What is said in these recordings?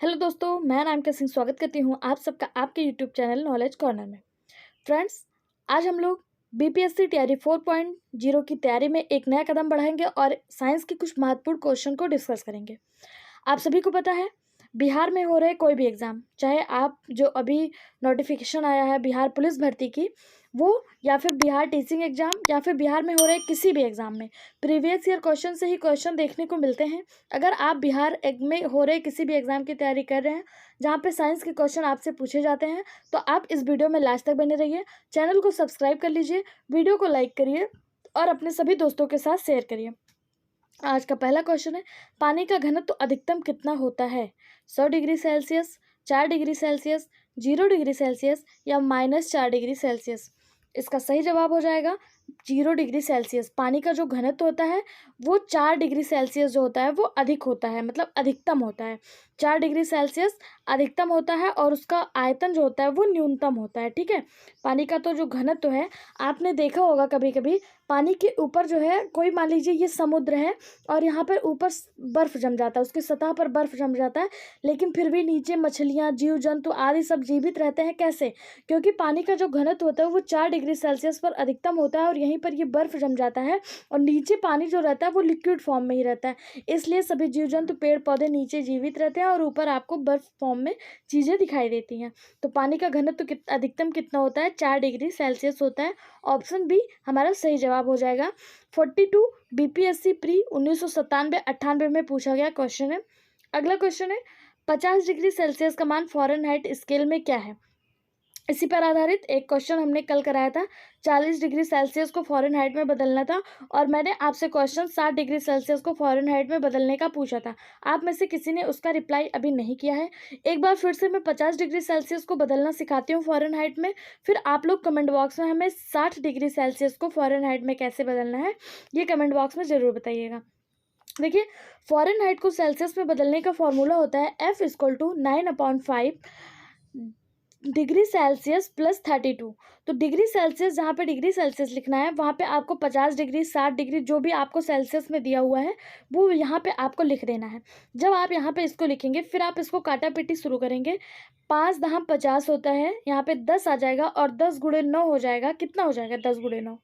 Hello दोस्तों, मैं नामिका सिंह स्वागत करती हूँ आप सबका आपके यूट्यूब चैनल नॉलेज कॉर्नर में। फ्रेंड्स, आज हम लोग बीपीएससी तैयारी 4.0 की तैयारी में एक नया कदम बढ़ाएंगे और साइंस के कुछ महत्वपूर्ण क्वेश्चन को डिस्कस करेंगे। आप सभी को पता है, बिहार में हो रहे कोई भी एग्ज़ाम, चाहे आप जो अभी नोटिफिकेशन आया है बिहार पुलिस भर्ती की वो, या फिर बिहार टीचिंग एग्ज़ाम, या फिर बिहार में हो रहे किसी भी एग्ज़ाम में प्रीवियस ईयर क्वेश्चन से ही क्वेश्चन देखने को मिलते हैं। अगर आप बिहार में हो रहे किसी भी एग्ज़ाम की तैयारी कर रहे हैं जहाँ पे साइंस के क्वेश्चन आपसे पूछे जाते हैं, तो आप इस वीडियो में लास्ट तक बने रहिए। चैनल को सब्सक्राइब कर लीजिए, वीडियो को लाइक करिए और अपने सभी दोस्तों के साथ शेयर करिए। आज का पहला क्वेश्चन है, पानी का घनत्व तो अधिकतम कितना होता है? 100 degree Celsius, 4 degree Celsius, 0 degree Celsius या -4 डिग्री सेल्सियस। इसका सही जवाब हो जाएगा 0 डिग्री सेल्सियस। पानी का जो घनत्व होता है वो 4 डिग्री सेल्सियस जो होता है वो अधिक होता है, मतलब अधिकतम होता है। 4 डिग्री सेल्सियस अधिकतम होता है और उसका आयतन जो होता है वो न्यूनतम होता है। ठीक है, पानी का तो जो घनत्व है, आपने देखा होगा कभी कभी पानी के ऊपर जो है, कोई मान लीजिए ये समुद्र है और यहाँ पर ऊपर बर्फ़ जम जाता है, उसकी सतह पर बर्फ़ जम जाता है, लेकिन फिर भी नीचे मछलियाँ, जीव जंतु आदि सब जीवित रहते हैं। कैसे? क्योंकि पानी का जो घनत्व होता है वो 4 डिग्री सेल्सियस पर अधिकतम होता है और यहीं पर ये बर्फ़ जम जाता है और नीचे पानी जो रहता है वो लिक्विड फॉर्म में ही रहता है। इसलिए सभी जीव जंतु, पेड़ पौधे नीचे जीवित रहते हैं और ऊपर आपको बर्फ़ फॉर्म में चीज़ें दिखाई देती हैं। तो पानी का घनत्व अधिकतम कितना होता है? 4 डिग्री सेल्सियस होता है। ऑप्शन बी हमारा सही जवाब हो जाएगा। 42 बीपीएससी प्री 1997-98 में पूछा गया क्वेश्चन है। अगला क्वेश्चन है, 50 डिग्री सेल्सियस का मान फ़ारेनहाइट स्केल में क्या है? इसी पर आधारित एक क्वेश्चन हमने कल कराया था। 40 डिग्री सेल्सियस को फ़ारेनहाइट में बदलना था और मैंने आपसे क्वेश्चन 60 डिग्री सेल्सियस को फ़ारेनहाइट में बदलने का पूछा था। आप में से किसी ने उसका रिप्लाई अभी नहीं किया है। एक बार फिर से मैं 50 डिग्री सेल्सियस को बदलना सिखाती हूँ फ़ारेनहाइट में, फिर आप लोग कमेंट बॉक्स में हमें 60 डिग्री सेल्सियस को फ़ारेनहाइट में कैसे बदलना है ये कमेंट बॉक्स में ज़रूर बताइएगा। देखिए, फ़ारेनहाइट को सेल्सियस में बदलने का फॉर्मूला होता है F = 9/5 डिग्री सेल्सियस प्लस 32। तो डिग्री सेल्सियस, जहाँ पे डिग्री सेल्सियस लिखना है वहाँ पे आपको 50 डिग्री, 60 डिग्री जो भी आपको सेल्सियस में दिया हुआ है वो यहाँ पे आपको लिख देना है। जब आप यहाँ पे इसको लिखेंगे फिर आप इसको काटा पीटी शुरू करेंगे। 5 दहाँ 50 होता है, यहाँ पे 10 आ जाएगा और 10 गुणे 9 हो जाएगा। कितना हो जाएगा? 10 गुणे 9,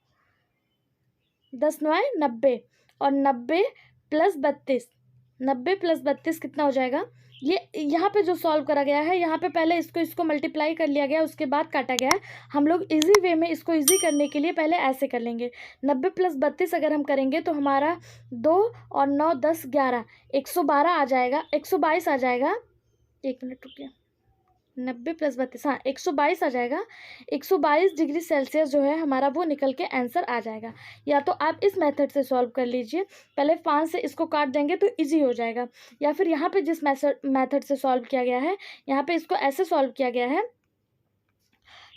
10 9 90 और 90 प्लस 32, 90 प्लस 32 कितना हो जाएगा? ये यहाँ पे जो सॉल्व करा गया है, यहाँ पे पहले इसको मल्टीप्लाई कर लिया गया, उसके बाद काटा गया है। हम लोग इजी वे में इसको इजी करने के लिए पहले ऐसे कर लेंगे। 90 प्लस 32 अगर हम करेंगे तो हमारा 2 और 9 10 11 112 आ जाएगा, 122 आ जाएगा। 1 मिनट रुकिए, 90 प्लस 32, हाँ 122 आ जाएगा। 122 डिग्री सेल्सियस जो है हमारा वो निकल के आंसर आ जाएगा। या तो आप इस मेथड से सॉल्व कर लीजिए, पहले 5 से इसको काट देंगे तो इजी हो जाएगा। या फिर यहाँ पे जिस मेथड से सॉल्व किया गया है, यहाँ पे इसको ऐसे सॉल्व किया गया है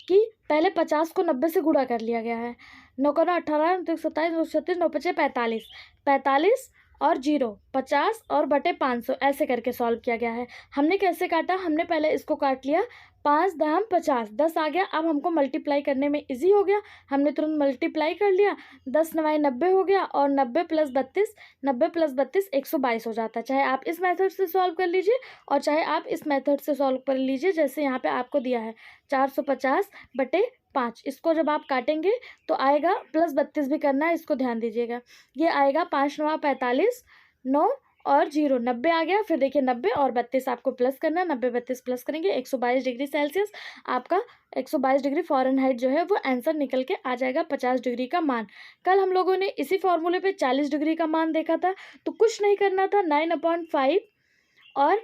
कि पहले 50 को 90 से गुणा कर लिया गया है। 9 का 18, 27, 36, 9 पचे 45, 45 और 0 50 और बटे 500 ऐसे करके सॉल्व किया गया है। हमने कैसे काटा? हमने पहले इसको काट लिया, 5 दाम 50, 10 आ गया। अब हमको मल्टीप्लाई करने में इजी हो गया, हमने तुरंत मल्टीप्लाई कर लिया। 10 9 90 हो गया और 90 प्लस 32, 90 प्लस 32 122 हो जाता है। चाहे आप इस मेथड से सॉल्व कर लीजिए और चाहे आप इस मेथड से सॉल्व कर लीजिए, जैसे यहाँ पे आपको दिया है 450 बटे 5। इसको जब आप काटेंगे तो आएगा, प्लस 32 भी करना है, इसको ध्यान दीजिएगा। ये आएगा 5 9 45, 9 और 0 90 आ गया। फिर देखिए 90 और 32 आपको प्लस करना है, 90 32 प्लस करेंगे 122 डिग्री सेल्सियस। आपका 122 डिग्री फ़ारेनहाइट जो है वो आंसर निकल के आ जाएगा 50 डिग्री का मान। कल हम लोगों ने इसी फॉर्मूले पे 40 डिग्री का मान देखा था, तो कुछ नहीं करना था, 9/5 और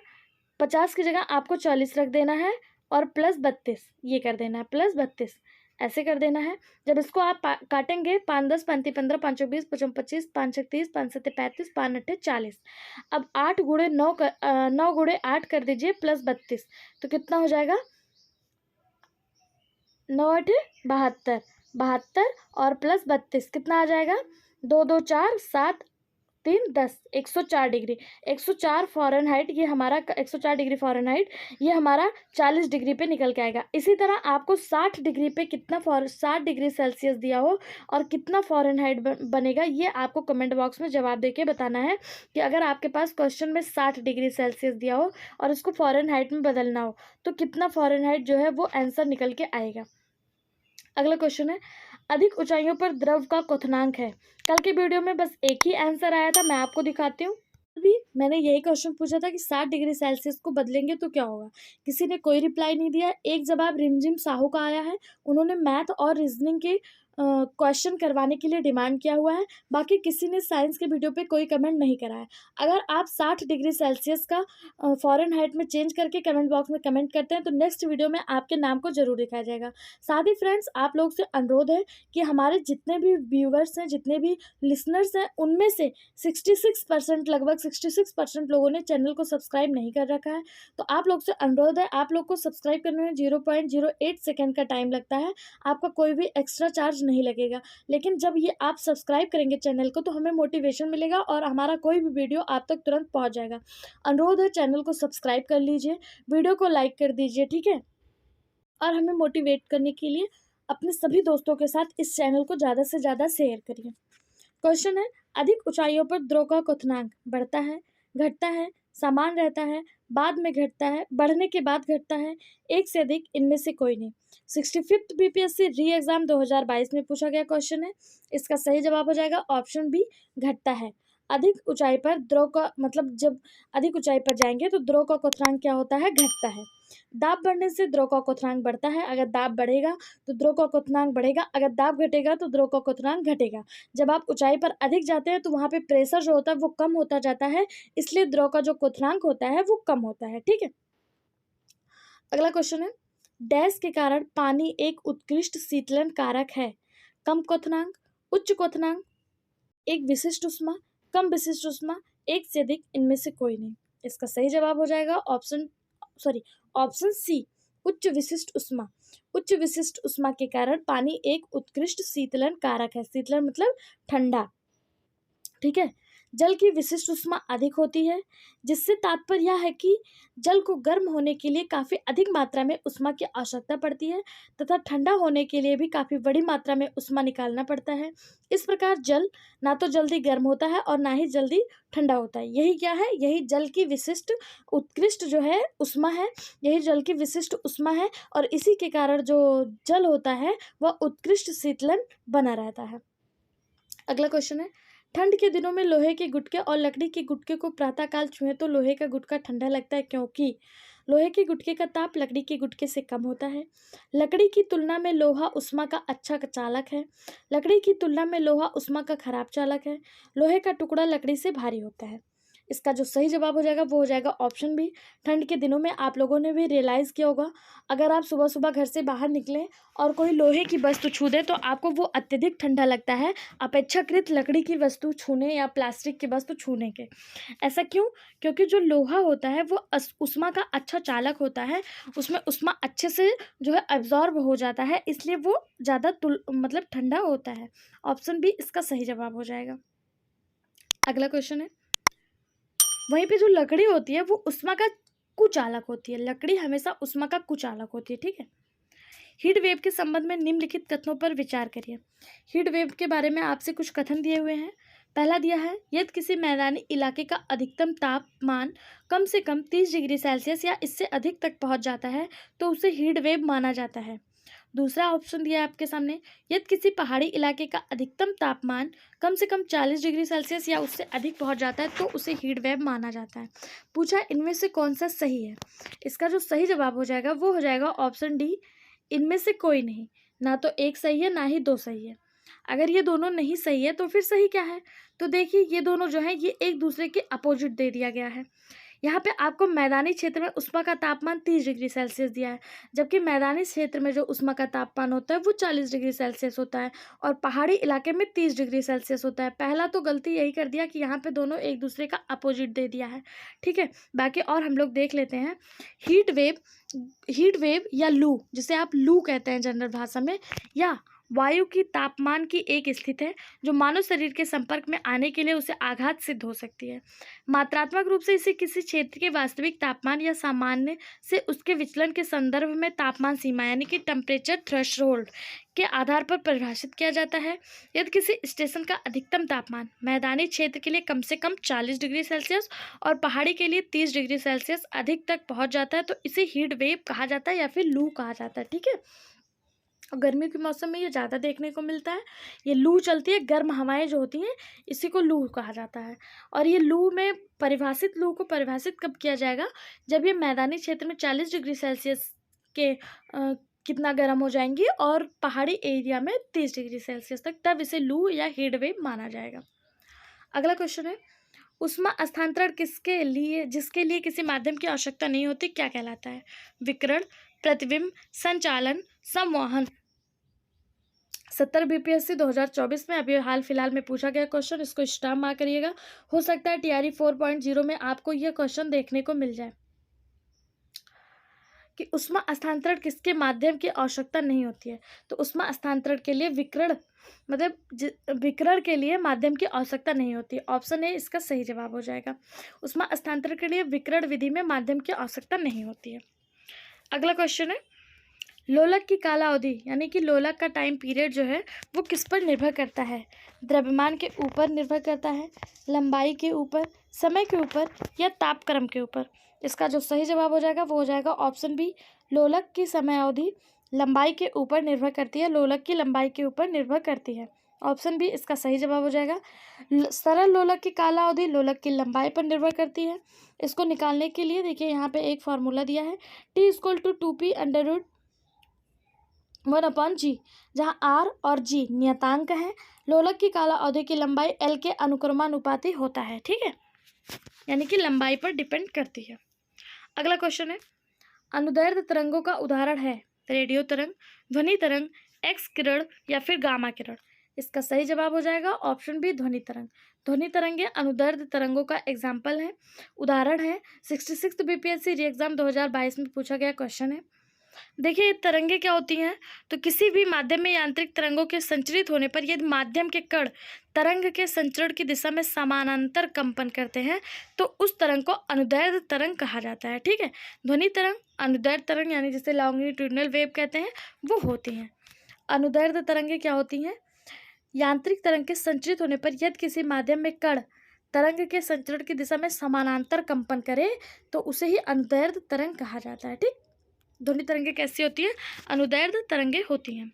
50 की जगह आपको 40 रख देना है और प्लस 32 ये कर देना है, प्लस 32 ऐसे कर देना है। जब इसको आप काटेंगे, 5 10 35 15 5 20 55 25 5 6 30 5 7 35 5 8 40। अब 8 गुणे 9 9 गुणे 8 कर दीजिए प्लस 32, तो कितना हो जाएगा? 9 8 72, 72 और प्लस 32 कितना आ जाएगा? 2 2 4 7 3 10 104 डिग्री, 104 फ़ारेनहाइट ये हमारा 104 डिग्री फ़ारेनहाइट ये हमारा 40 डिग्री पे निकल के आएगा। इसी तरह आपको 60 डिग्री पे कितना 60 डिग्री सेल्सियस दिया हो और कितना फ़ारेनहाइट बनेगा, ये आपको कमेंट बॉक्स में जवाब देके बताना है कि अगर आपके पास क्वेश्चन में 60 डिग्री सेल्सियस दिया हो और उसको फ़ारेनहाइट में बदलना हो तो कितना फ़ारेनहाइट जो है वो आंसर निकल के आएगा। अगला क्वेश्चन है, अधिक ऊंचाइयों पर द्रव का क्वथनांक है। कल के वीडियो में बस एक ही आंसर आया था, मैं आपको दिखाती हूँ। अभी मैंने यही क्वेश्चन पूछा था कि 60 डिग्री सेल्सियस को बदलेंगे तो क्या होगा। किसी ने कोई रिप्लाई नहीं दिया। एक जवाब रिमझिम साहू का आया है, उन्होंने मैथ और रीजनिंग के क्वेश्चन करवाने के लिए डिमांड किया हुआ है। बाकी किसी ने साइंस के वीडियो पे कोई कमेंट नहीं करा है। अगर आप 60 डिग्री सेल्सियस का फ़ारेनहाइट में चेंज करके कमेंट बॉक्स में कमेंट करते हैं तो नेक्स्ट वीडियो में आपके नाम को ज़रूर दिखाया जाएगा। साथ ही फ्रेंड्स, आप लोग से अनुरोध है कि हमारे जितने भी व्यूवर्स हैं, जितने भी लिसनर्स हैं, उनमें से 66% लगभग 66% लोगों ने चैनल को सब्सक्राइब नहीं कर रखा है। तो आप लोग से अनुरोध है, आप लोग को सब्सक्राइब करने में 0.08 सेकेंड का टाइम लगता है। आपका कोई भी एक्स्ट्रा चार्ज नहीं लगेगा, लेकिन जब ये आप सब्सक्राइब करेंगे चैनल को तो हमें मोटिवेशन मिलेगा और हमारा कोई भी वीडियो आप तक तुरंत पहुंच जाएगा। अनुरोध है, चैनल को सब्सक्राइब कर लीजिए, वीडियो को लाइक कर दीजिए, ठीक है। और हमें मोटिवेट करने के लिए अपने सभी दोस्तों के साथ इस चैनल को ज़्यादा से ज़्यादा शेयर करिए। क्वेश्चन है, अधिक ऊंचाइयों पर द्रव का क्वथनांक बढ़ता है, घटता है, समान रहता है, बाद में घटता है, बढ़ने के बाद घटता है, एक से अधिक, इनमें से कोई नहीं। 65th बीपीएससी री एग्जाम 2022 में पूछा गया क्वेश्चन है। इसका सही जवाब हो जाएगा ऑप्शन बी, घटता है। अधिक ऊंचाई पर द्रव का मतलब जब अधिक ऊंचाई पर जाएंगे तो द्रव का क्वथनांक क्या होता है, घटता है। दाब बढ़ने से द्रव का क्वथनांक बढ़ता है। अगर दाब बढ़ेगा तो द्रव का क्वथनांक बढ़ेगा, अगर दाब घटेगा तो द्रव का क्वथनांक घटेगा। जब आप ऊंचाई पर अधिक जाते हैं तो वहाँ पे प्रेशर जो होता है वो कम होता जाता है, इसलिए द्रव का जो क्वथनांक होता है वो कम होता है, ठीक है। अगला क्वेश्चन है, डैश के कारण पानी एक उत्कृष्ट शीतलन कारक है। कम क्वथनांक, उच्च क्वथनांक, एक विशिष्ट उष्मा, कम विशिष्ट उष्मा, एक से अधिक, इनमें से कोई नहीं। इसका सही जवाब हो जाएगा ऑप्शन सी, उच्च विशिष्ट उष्मा। उच्च विशिष्ट उष्मा के कारण पानी एक उत्कृष्ट शीतलन कारक है। शीतलन मतलब ठंडा, ठीक है। जल की विशिष्ट उष्मा अधिक होती है, जिससे तात्पर्य यह है कि जल को गर्म होने के लिए काफ़ी अधिक मात्रा में उष्मा की आवश्यकता पड़ती है तथा ठंडा होने के लिए भी काफ़ी बड़ी मात्रा में उष्मा निकालना पड़ता है। इस प्रकार जल ना तो जल्दी गर्म होता है और ना ही जल्दी ठंडा होता है। यही क्या है, यही जल की विशिष्ट उत्कृष्ट जो है उष्मा है, यही जल की विशिष्ट उष्मा है और इसी के कारण जो जल होता है वह उत्कृष्ट शीतलन बना रहता है। अगला क्वेश्चन है, ठंड के दिनों में लोहे के गुटके और लकड़ी के गुटके को प्रातःकाल छुएं तो लोहे का गुटका ठंडा लगता है, क्योंकि लोहे के गुटके का ताप लकड़ी के गुटके से कम होता है। लकड़ी की तुलना में लोहा उष्मा का अच्छा चालक है। लकड़ी की तुलना में लोहा उष्मा का खराब चालक है। लोहे का टुकड़ा लकड़ी से भारी होता है। इसका जो सही जवाब हो जाएगा वो हो जाएगा ऑप्शन बी। ठंड के दिनों में आप लोगों ने भी रियलाइज़ किया होगा, अगर आप सुबह सुबह घर से बाहर निकलें और कोई लोहे की वस्तु छू दे तो आपको वो अत्यधिक ठंडा लगता है अपेक्षाकृत लकड़ी की वस्तु छूने या प्लास्टिक की वस्तु छूने के। ऐसा क्यों? क्योंकि जो लोहा होता है वो उष्मा का अच्छा चालक होता है, उसमें उष्मा अच्छे से जो है एब्जॉर्ब हो जाता है, इसलिए वो ज़्यादा मतलब ठंडा होता है। ऑप्शन बी इसका सही जवाब हो जाएगा। अगला क्वेश्चन है, वहीं पे जो लकड़ी होती है वो उष्मा का कुचालक होती है। लकड़ी हमेशा उष्मा का कुचालक होती है, ठीक है। हीट वेव के संबंध में निम्नलिखित कथनों पर विचार करिए। हीट वेव के बारे में आपसे कुछ कथन दिए हुए हैं। पहला दिया है, यदि किसी मैदानी इलाके का अधिकतम तापमान कम से कम 30 डिग्री सेल्सियस या इससे अधिक तक पहुंच जाता है तो उसे हीट वेव माना जाता है। दूसरा ऑप्शन दिया है आपके सामने, यदि किसी पहाड़ी इलाके का अधिकतम तापमान कम से कम 40 डिग्री सेल्सियस या उससे अधिक पहुंच जाता है तो उसे हीट वेव माना जाता है। पूछा इनमें से कौन सा सही है। इसका जो सही जवाब हो जाएगा वो हो जाएगा ऑप्शन डी, इनमें से कोई नहीं। ना तो एक सही है ना ही दो सही है। अगर ये दोनों नहीं सही है तो फिर सही क्या है? तो देखिए ये दोनों जो है ये एक दूसरे के अपोजिट दे दिया गया है। यहाँ पे आपको मैदानी क्षेत्र में उष्मा का तापमान 30 डिग्री सेल्सियस दिया है, जबकि मैदानी क्षेत्र में जो उष्मा का तापमान होता है वो 40 डिग्री सेल्सियस होता है और पहाड़ी इलाके में 30 डिग्री सेल्सियस होता है। पहला तो गलती यही कर दिया कि यहाँ पे दोनों एक दूसरे का अपोजिट दे दिया है, ठीक है। बाकी और हम लोग देख लेते हैं। हीट वेव या लू, जिसे आप लू कहते हैं जनरल भाषा में, या वायु की तापमान की एक स्थिति है जो मानव शरीर के संपर्क में आने के लिए उसे आघात सिद्ध हो सकती है। मात्रात्मक रूप से इसे किसी क्षेत्र के वास्तविक तापमान या सामान्य से उसके विचलन के संदर्भ में तापमान सीमा यानी कि टेम्परेचर थ्रेशोल्ड के आधार पर परिभाषित किया जाता है। यदि किसी स्टेशन का अधिकतम तापमान मैदानी क्षेत्र के लिए कम से कम 40 डिग्री सेल्सियस और पहाड़ी के लिए 30 डिग्री सेल्सियस अधिक तक पहुंच जाता है तो इसे हीट वेव कहा जाता है या फिर लू कहा जाता है। ठीक है, और गर्मियों के मौसम में ये ज़्यादा देखने को मिलता है। ये लू चलती है, गर्म हवाएं जो होती हैं इसी को लू कहा जाता है। और ये लू को परिभाषित कब किया जाएगा, जब ये मैदानी क्षेत्र में 40 डिग्री सेल्सियस के कितना गर्म हो जाएंगी और पहाड़ी एरिया में 30 डिग्री सेल्सियस तक, तब इसे लू या हीट वेव माना जाएगा। अगला क्वेश्चन है, ऊष्मा स्थानांतरण जिसके लिए किसी माध्यम की आवश्यकता नहीं होती क्या कहलाता है? विकिरण, प्रतिबिंब, संचालन, संवहन। 70 बीपीएससी 2024 में अभी हाल फिलहाल में पूछा गया क्वेश्चन, इसको स्टार मार्क करिएगा। हो सकता है टीआरई 4.0 में आपको यह क्वेश्चन देखने को मिल जाए कि ऊष्मा स्थानांतरण किसके माध्यम की आवश्यकता नहीं होती है। तो ऊष्मा स्थानांतरण के लिए विकिरण के लिए माध्यम की आवश्यकता नहीं होती। ऑप्शन ए इसका सही जवाब हो जाएगा। ऊष्मा स्थानांतरण के लिए विकिरण विधि में माध्यम की आवश्यकता नहीं होती है। अगला क्वेश्चन है, लोलक की कालावधि यानी कि लोलक का टाइम पीरियड जो है वो किस पर निर्भर करता है? द्रव्यमान के ऊपर निर्भर करता है, लंबाई के ऊपर, समय के ऊपर या तापक्रम के ऊपर? इसका जो सही जवाब हो जाएगा वो हो जाएगा ऑप्शन बी, लोलक की समय अवधि लंबाई के ऊपर निर्भर करती है। लोलक की लंबाई के ऊपर निर्भर करती है। ऑप्शन बी इसका सही जवाब हो जाएगा। सरल लोलक की कालावधि लोलक की लंबाई पर निर्भर करती है। इसको निकालने के लिए देखिए यहाँ पे एक फॉर्मूला दिया है, T = 2p√1/g, जहाँ r और g नियतांक है। लोलक की काला अवधि की लंबाई l के अनुक्रमानुपाती होता है। ठीक है, यानी कि लंबाई पर डिपेंड करती है। अगला क्वेश्चन है, अनुदैर्ध्य तरंगों का उदाहरण है रेडियो तरंग, ध्वनि तरंग, एक्स किरण या फिर गामा किरण? इसका सही जवाब हो जाएगा ऑप्शन बी, ध्वनि तरंग। ध्वनि तरंगें अनुदैर्ध्य तरंगों का एग्जाम्पल है, उदाहरण है। 66 बीपीएससी री एग्जाम 2022 में पूछा गया क्वेश्चन है। देखिए ये तरंगें क्या होती हैं, तो किसी भी माध्यम में यांत्रिक तरंगों के संचरित होने पर यदि माध्यम के कण तरंग के संचरण की दिशा में समानांतर कंपन करते हैं तो उस तरंग को अनुदैर्ध्य तरंग कहा जाता है। ठीक है, ध्वनि तरंग अनुदैर्ध्य तरंग यानी जिसे लॉन्गिट्यूडिनल वेव कहते हैं वो होती हैं। अनुदैर्ध्य तरंगें क्या होती हैं? यांत्रिक तरंग के संचरित होने पर यदि किसी माध्यम में कण तरंग के संचरण की दिशा में समानांतर कंपन करे तो उसे ही अनुदैर्ध्य तरंग कहा जाता है। ठीक, ध्वनि तरंगें कैसी होती है? अनुदैर्ध्य तरंगें होती हैं।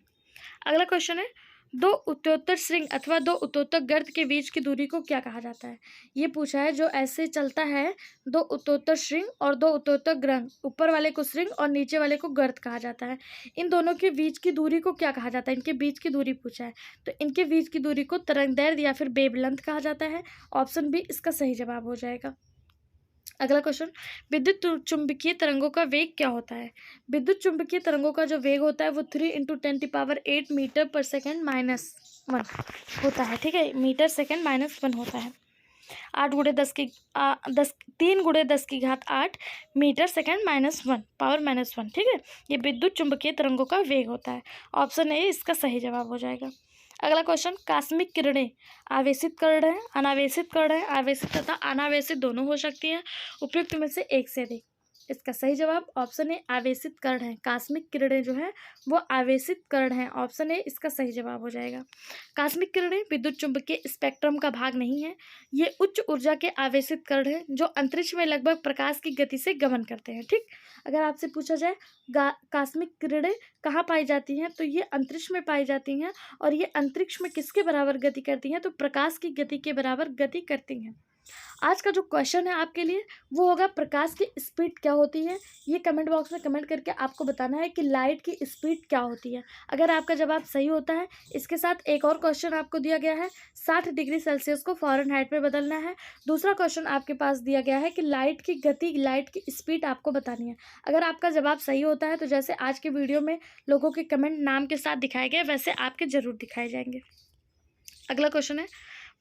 अगला क्वेश्चन है, दो उत्तरोत्तर श्रृंग अथवा दो उत्तरोत्तर गर्त के बीच की दूरी को क्या कहा जाता है? ये पूछा है, जो ऐसे चलता है दो उत्तरोत्तर श्रृंग और दो उत्तरोत्तर ग्रंथ, ऊपर वाले को श्रृंग और नीचे वाले को गर्त कहा जाता है। इन दोनों के बीच की दूरी को क्या कहा जाता है? इनके बीच की दूरी पूछा है, तो इनके बीच की दूरी को तरंगदैर्ध्य या फिर वेवलेंथ कहा जाता है। ऑप्शन बी इसका सही जवाब हो जाएगा। अगला क्वेश्चन, विद्युत चुंबकीय तरंगों का वेग क्या होता है? विद्युत चुंबकीय तरंगों का जो वेग होता है वो 3 × 10⁸ मीटर पर सेकेंड -1 होता है। ठीक है, मीटर सेकेंड -1 होता है। 3 × 10⁸ मीटर सेकेंड -1 पावर -1। ठीक है, ये विद्युत चुंबकीय तरंगों का वेग होता है। ऑप्शन ए इसका सही जवाब हो जाएगा। अगला क्वेश्चन, कास्मिक किरणें आवेशित कण है, अनावेशित कण है, आवेशित तथा अनावेशित दोनों हो सकती हैं, उपयुक्त में से एक से अधिक। इसका सही जवाब ऑप्शन ए आवेशित कण है। कास्मिक किरणें जो है वो आवेशित कण है। ऑप्शन ए इसका सही जवाब हो जाएगा। कास्मिक किरणें विद्युत चुंबकीय स्पेक्ट्रम का भाग नहीं है। ये उच्च ऊर्जा के आवेशित कण हैं जो अंतरिक्ष में लगभग प्रकाश की गति से गमन करते हैं। ठीक, अगर आपसे पूछा जाए कास्मिक किरणें कहाँ पाई जाती हैं, तो ये अंतरिक्ष में पाई जाती हैं। और ये अंतरिक्ष में किसके बराबर गति करती हैं? तो प्रकाश की गति के बराबर गति करती हैं। आज का जो क्वेश्चन है आपके लिए वो होगा, प्रकाश की स्पीड क्या होती है? ये कमेंट बॉक्स में कमेंट करके आपको बताना है कि लाइट की स्पीड क्या होती है। अगर आपका जवाब सही होता है, इसके साथ एक और क्वेश्चन आपको दिया गया है, 60 डिग्री सेल्सियस को फ़ारेनहाइट में बदलना है। दूसरा क्वेश्चन आपके पास दिया गया है कि लाइट की गति, लाइट की स्पीड आपको बतानी है। अगर आपका जवाब सही होता है तो जैसे आज के वीडियो में लोगों के कमेंट नाम के साथ दिखाए गए वैसे आपके जरूर दिखाए जाएंगे। अगला क्वेश्चन है,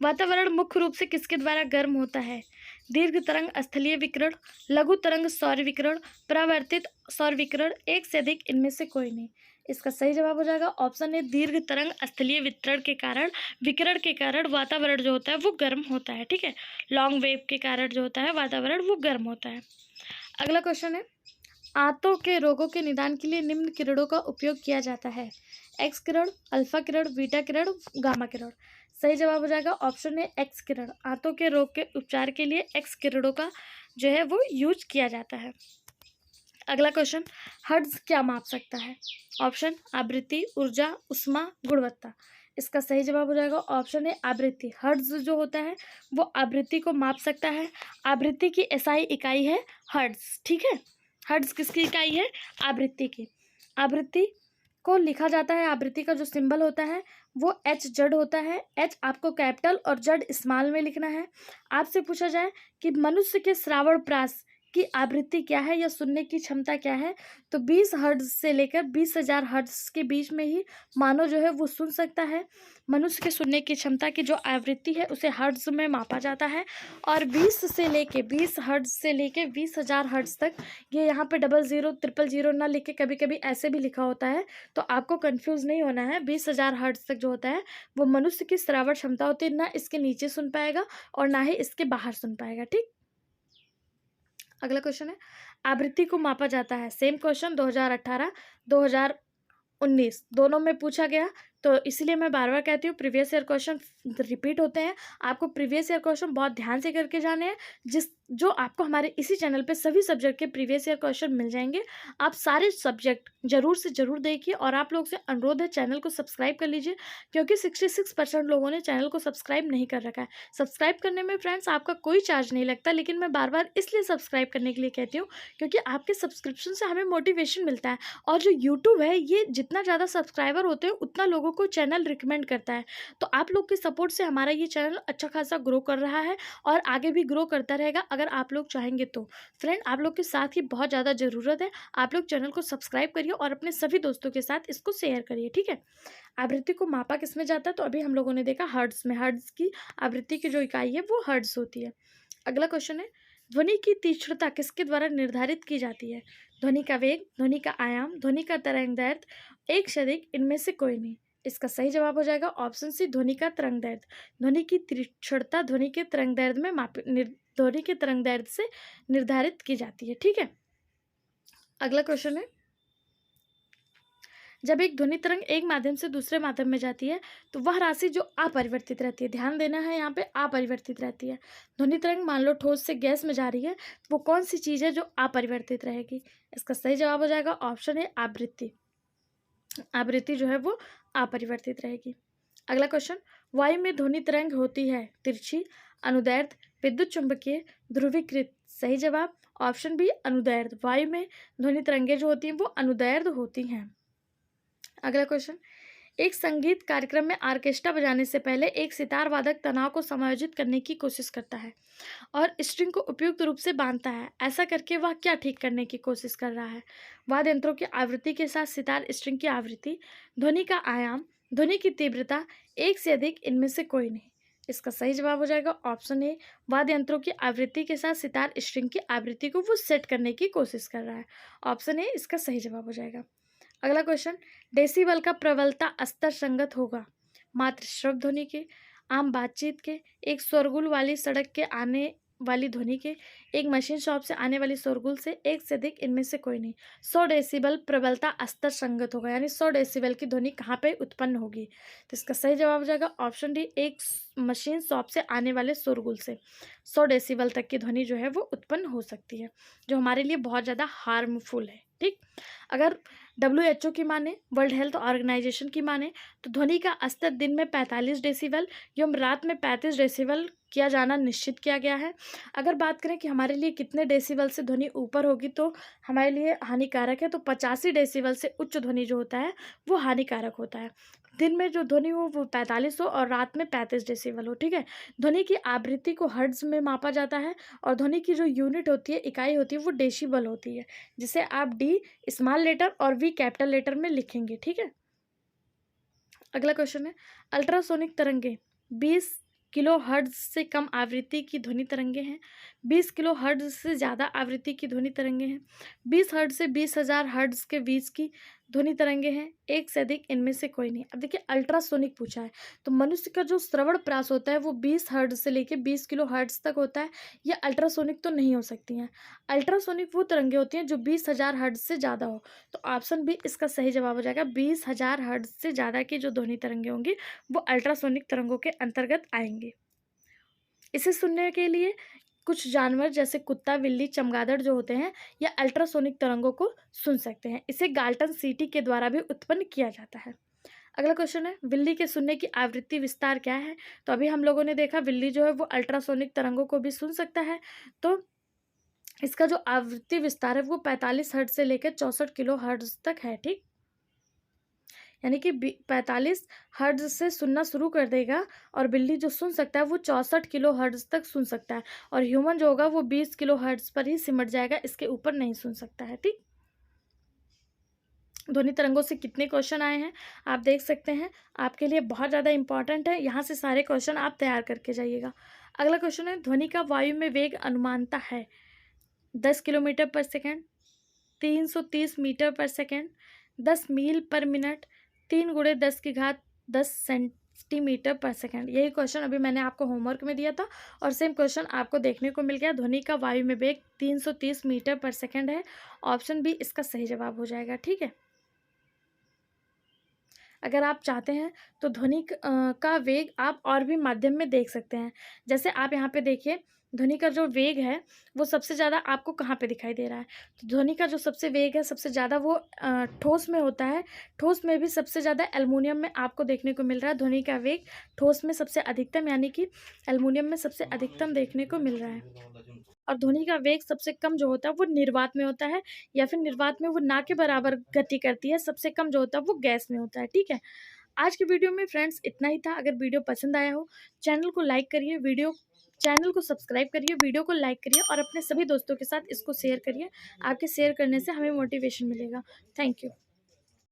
वातावरण मुख्य रूप से किसके द्वारा गर्म होता है? दीर्घ तरंग स्थलीय विकिरण, लघु तरंग सौर विकिरण, परावर्तित सौर विकिरण, एक से अधिक, इनमें से कोई नहीं। इसका सही जवाब हो जाएगा ऑप्शन ए, दीर्घ तरंग स्थलीय विकिरण के कारण वातावरण जो होता है वो गर्म होता है। ठीक है, लॉन्ग वेव के कारण जो होता है वातावरण वो गर्म होता है। अगला क्वेश्चन है, आंतों के रोगों के निदान के लिए निम्न किरणों का उपयोग किया जाता है। एक्स किरण, अल्फा किरण, बीटा किरण, गामा किरण। सही जवाब हो जाएगा ऑप्शन ए, एक्स किरण। आंतों के रोग के उपचार के लिए एक्स किरणों का जो है वो यूज किया जाता है। अगला क्वेश्चन, हर्ट्ज क्या माप सकता है। ऑप्शन, आवृत्ति, ऊर्जा, ऊष्मा, गुणवत्ता। इसका सही जवाब हो जाएगा ऑप्शन ए, आवृत्ति। हर्ट्ज जो होता है वो आवृत्ति को माप सकता है। आवृत्ति की एसआई इकाई है हर्ट्ज। ठीक है, हर्ट्ज किसकी इकाई है, आवृत्ति की। आवृत्ति को लिखा जाता है, आवृत्ति का जो सिंबल होता है वो एच जड होता है। एच आपको कैपिटल और जड स्मॉल में लिखना है। आपसे पूछा जाए कि मनुष्य के श्रावण प्रास की आवृत्ति क्या है या सुनने की क्षमता क्या है, तो 20 हर्ट्ज से लेकर 20,000 हर्ट्ज के बीच में ही मानव जो है वो सुन सकता है। मनुष्य के सुनने की क्षमता की जो आवृत्ति है उसे हर्ट्ज में मापा जाता है। और 20 हर्ट्ज से लेके 20,000 हर्ट्ज तक, ये यहाँ पे 00 000 ना लिख के कभी कभी ऐसे भी लिखा होता है, तो आपको कंफ्यूज नहीं होना है। 20,000 हर्ट्ज तक जो होता है वो मनुष्य की श्रावण क्षमता होती है, ना इसके नीचे सुन पाएगा और ना ही इसके बाहर सुन पाएगा। ठीक, अगला क्वेश्चन है, आवृत्ति को मापा जाता है। सेम क्वेश्चन 2018 2019 दोनों में पूछा गया, तो इसलिए मैं बार बार कहती हूँ प्रीवियस ईयर क्वेश्चन रिपीट होते हैं। आपको प्रीवियस ईयर क्वेश्चन बहुत ध्यान से करके जाने हैं, जो आपको हमारे इसी चैनल पे सभी सब्जेक्ट के प्रीवियस ईयर क्वेश्चन मिल जाएंगे। आप सारे सब्जेक्ट जरूर से जरूर देखिए और आप लोग से अनुरोध है चैनल को सब्सक्राइब कर लीजिए, क्योंकि 66% लोगों ने चैनल को सब्सक्राइब नहीं कर रखा है। सब्सक्राइब करने में फ्रेंड्स आपका कोई चार्ज नहीं लगता, लेकिन मैं बार बार इसलिए सब्सक्राइब करने के लिए कहती हूँ क्योंकि आपके सब्सक्रिप्शन से हमें मोटिवेशन मिलता है। और जो यूट्यूब है ये जितना ज़्यादा सब्सक्राइबर होते हैं उतना लोगों को चैनल रिकमेंड करता है। तो आप लोग के सपोर्ट से हमारा ये चैनल अच्छा खासा ग्रो कर रहा है और आगे भी ग्रो करता रहेगा अगर आप लोग चाहेंगे तो। फ्रेंड, आप लोग के साथ की बहुत ज़्यादा ज़रूरत है। आप लोग चैनल को सब्सक्राइब करिए और अपने सभी दोस्तों के साथ इसको शेयर करिए। ठीक है, आवृत्ति को मापा किस में जाता है, तो अभी हम लोगों ने देखा हर्ट्ज में। हर्ट्ज की आवृत्ति की जो इकाई है वो हर्ट्ज होती है। अगला क्वेश्चन है, ध्वनि की तीक्ष्णता किसके द्वारा निर्धारित की जाती है। ध्वनि का वेग, ध्वनि का आयाम, ध्वनि का तरंगदैर्घ्य, एक से अधिक, इनमें से कोई नहीं। इसका सही जवाब हो जाएगा ऑप्शन सी, ध्वनि का तरंगदैर्घ्य। ध्वनि की तीक्ष्णता ध्वनि के तरंगदैर्घ्य में ध्वनि के तरंगदैर्घ्य से निर्धारित की जाती है। ठीक है, अगला क्वेश्चन है, जब एक ध्वनि तरंग एक माध्यम से दूसरे माध्यम में जाती है तो वह राशि जो अपरिवर्तित रहती है, ध्यान देना है यहाँ पे, अपरिवर्तित रहती है। ध्वनि तरंग मान लो ठोस से गैस में जा रही है, वो कौन सी चीज़ है जो अपरिवर्तित रहेगी। इसका सही जवाब हो जाएगा ऑप्शन है, आवृत्ति। आवृत्ति जो है वो अपरिवर्तित रहेगी। अगला क्वेश्चन, वायु में ध्वनि तरंग होती है तिरछी, अनुदैर्ध्य, विद्युत चुंबकीय, ध्रुवीकृत। सही जवाब ऑप्शन बी, अनुदैर्ध्य। वायु में ध्वनि तरंगें जो होती हैं वो अनुदैर्ध्य होती हैं। अगला क्वेश्चन, एक संगीत कार्यक्रम में ऑर्केस्ट्रा बजाने से पहले एक सितार वादक तनाव को समायोजित करने की कोशिश करता है और स्ट्रिंग को उपयुक्त रूप से बांधता है। ऐसा करके वह क्या ठीक करने की कोशिश कर रहा है। वाद्य यंत्रों की आवृत्ति के साथ सितार स्ट्रिंग की आवृत्ति, ध्वनि का आयाम, ध्वनि की तीव्रता, एक से अधिक, इनमें से कोई नहीं। इसका सही जवाब हो जाएगा ऑप्शन ए, वाद्य यंत्रों की आवृत्ति के साथ सितार स्ट्रिंग की आवृत्ति को वो सेट करने की कोशिश कर रहा है। ऑप्शन ए इसका सही जवाब हो जाएगा। अगला क्वेश्चन, डेसिबल का प्रबलता स्तर संगत होगा मात्र श्रव्य ध्वनि के, आम बातचीत के, एक शोरगुल वाली सड़क के आने वाली ध्वनि के, एक मशीन शॉप से आने वाली शोरगुल से, एक से अधिक, इनमें से कोई नहीं। 100 डेसिबल प्रबलता स्तर संगत होगा, यानी 100 डेसिबल की ध्वनि कहाँ पे उत्पन्न होगी। तो इसका सही जवाब हो जाएगा ऑप्शन डी, एक मशीन शॉप से आने वाले शोरगुल से 100 डेसिबल तक की ध्वनि जो है वो उत्पन्न हो सकती है, जो हमारे लिए बहुत ज़्यादा हार्मफुल है। ठीक, अगर WHO की माने, वर्ल्ड हेल्थ ऑर्गेनाइजेशन की माने, तो ध्वनि का स्तर दिन में 45 डेसिबल एवं रात में 35 डेसिबल किया जाना निश्चित किया गया है। अगर बात करें कि हमारे लिए कितने डेसिबल से ध्वनि ऊपर होगी तो हमारे लिए हानिकारक है, तो 85 डेसिबल से उच्च ध्वनि जो होता है वो हानिकारक होता है। दिन में जो ध्वनि हो वो 45 हो और रात में 35 डेसिबल हो। ठीक है, ध्वनि की आवृत्ति को हर्ट्ज में मापा जाता है और ध्वनि की जो यूनिट होती है, इकाई होती है, वो डेसिबल होती है, जिसे आप डी स्मॉल लेटर और वी कैपिटल लेटर में लिखेंगे। ठीक है, अगला क्वेश्चन है, अल्ट्रासोनिक तरंगे 20 किलोहर्ट्ज़ से कम आवृत्ति की ध्वनि तरंगे हैं, 20 किलोहर्ट्ज़ से ज़्यादा आवृत्ति की ध्वनि तरंगे हैं, 20 हर्ट्ज़ से 20,000 हर्ट्ज़ के बीच की ध्वनि तरंगे हैं, एक से अधिक इनमें से कोई नहीं। अब देखिए अल्ट्रासोनिक पूछा है, तो मनुष्य का जो श्रवण प्रयास होता है वो 20 हर्ट्ज़ से लेके 20 किलोहर्ट्ज़ तक होता है। ये अल्ट्रासोनिक तो नहीं हो सकती हैं। अल्ट्रासोनिक वो तरंगे होती हैं जो 20,000 हर्ट्ज़ से ज़्यादा हो। तो ऑप्शन बी इसका सही जवाब हो जाएगा। 20,000 हर्ट्ज़ से ज़्यादा की जो ध्वनि तरंगे होंगी वो अल्ट्रासोनिक तरंगों के अंतर्गत आएंगे। इसे सुनने के लिए कुछ जानवर जैसे कुत्ता, बिल्ली, चमगादड़ जो होते हैं या अल्ट्रासोनिक तरंगों को सुन सकते हैं। इसे गाल्टन सीटी के द्वारा भी उत्पन्न किया जाता है। अगला क्वेश्चन है, बिल्ली के सुनने की आवृत्ति विस्तार क्या है? तो अभी हम लोगों ने देखा बिल्ली जो है वो अल्ट्रासोनिक तरंगों को भी सुन सकता है। तो इसका जो आवृत्ति विस्तार है वो 45 हर्ट्ज से लेकर 64 किलो हर्ट्ज तक है। ठीक, यानी कि 45 हर्ट्ज से सुनना शुरू कर देगा और बिल्ली जो सुन सकता है वो 64 किलो हर्ट्ज तक सुन सकता है, और ह्यूमन जो होगा वो 20 किलो हर्ट्ज पर ही सिमट जाएगा, इसके ऊपर नहीं सुन सकता है। ठीक, ध्वनि तरंगों से कितने क्वेश्चन आए हैं आप देख सकते हैं, आपके लिए बहुत ज़्यादा इंपॉर्टेंट है। यहाँ से सारे क्वेश्चन आप तैयार करके जाइएगा। अगला क्वेश्चन है, ध्वनि का वायु में वेग अनुमानता है 10 किलोमीटर पर सेकेंड, 330 मीटर पर सेकेंड, 10 मील पर मिनट, 3 गुणे 10 की घात 10 सेंटीमीटर पर सेकेंड। यही क्वेश्चन अभी मैंने आपको होमवर्क में दिया था और सेम क्वेश्चन आपको देखने को मिल गया। ध्वनि का वायु में वेग 330 मीटर पर सेकेंड है। ऑप्शन बी इसका सही जवाब हो जाएगा। ठीक है, अगर आप चाहते हैं तो ध्वनि का वेग आप और भी माध्यम में देख सकते हैं। जैसे आप यहाँ पे देखिए, ध्वनि का जो वेग है वो सबसे ज़्यादा आपको कहाँ पे दिखाई दे रहा है? तो ध्वनि का जो सबसे वेग है सबसे ज़्यादा वो ठोस में होता है। ठोस में भी सबसे ज़्यादा एल्युमिनियम में आपको देखने को मिल रहा है। ध्वनि का वेग ठोस में सबसे अधिकतम, यानी कि एल्युमिनियम में सबसे अधिकतम देखने को मिल रहा है। और ध्वनि का वेग सबसे कम जो होता है वो निर्वात में होता है, या फिर निर्वात में वो ना के बराबर गति करती है। सबसे कम जो होता है वो गैस में होता है। ठीक है, आज की वीडियो में फ्रेंड्स इतना ही था। अगर वीडियो पसंद आया हो, चैनल को लाइक करिए, चैनल को सब्सक्राइब करिए, वीडियो को लाइक करिए और अपने सभी दोस्तों के साथ इसको शेयर करिए। आपके शेयर करने से हमें मोटिवेशन मिलेगा। Thank you.